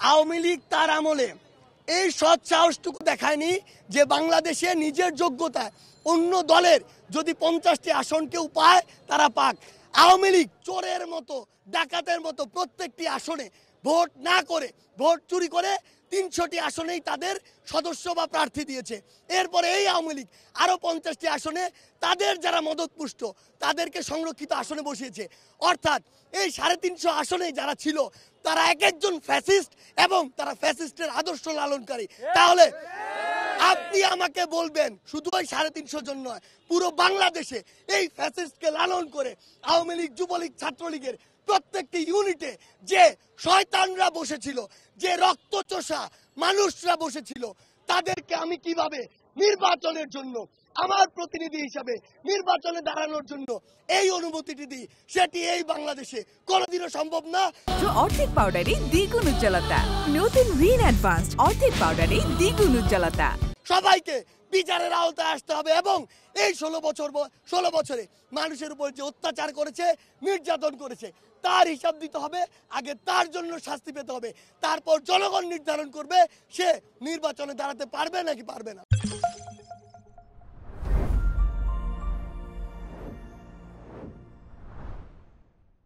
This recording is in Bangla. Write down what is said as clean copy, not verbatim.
আওয়ামী লীগ তার আমলে এই সৎ সাহসটুকু দেখায়নি যে বাংলাদেশে নিজের যোগ্যতায় অন্য দলের যদি 50টি আসন কেউ পায় তারা পাক। আওয়ামী লীগ চোরের মতো ডাকাতের মতো প্রত্যেকটি আসনে ভোট না করে ভোট চুরি করে 300টি আসনেই তাদের সদস্য বা প্রার্থী দিয়েছে। এরপরে এই আওয়ামী লীগ আরও 50টি আসনে তাদের যারা মদতপুষ্ট তাদেরকে সংরক্ষিত আসনে বসিয়েছে। অর্থাৎ এই 350 আসনেই যারা ছিল তারা এক একজন ফ্যাসিস্ট এবং তারা ফ্যাসিস্টের আদর্শ লালনকারী। তাহলে আপনি আমাকে বলবেন শুধু ওই 350 জন নয়, পুরো বাংলাদেশে এই ফ্যাসিস্টকে লালন করে আওয়ামী লীগ, যুবলীগ, ছাত্রলীগের প্রত্যেকটি ইউনিটে যে শয়তানরা বসেছিল, যে রক্তচোষা মানুষরা বসেছিল, তাদেরকে আমি কিভাবে নির্বাচনের জন্য আমার প্রতিনিধি হিসাবে নির্বাচনে দাঁড়ানোর জন্য এই অনুমতিটি দিই, সেটি এই বাংলাদেশে কোনোদিনও সম্ভব না। অর্ধেক পাউডারে দ্বিগুণ উজ্জ্বলতা, নতুন রিন অ্যাডভান্সড অর্ধেক পাউডারে দ্বিগুণ উজ্জ্বলতা। সবাইকে বিচারের আওতায় আসতে হবে এবং এই 16 বছরে মানুষের উপর যে অত্যাচার করেছে, নির্যাতন করেছে, তার হিসাব দিতে হবে। আগে তার জন্য শাস্তি পেতে হবে, তারপর জনগণ নির্ধারণ করবে সে নির্বাচনে দাঁড়াতে পারবে নাকি পারবে না।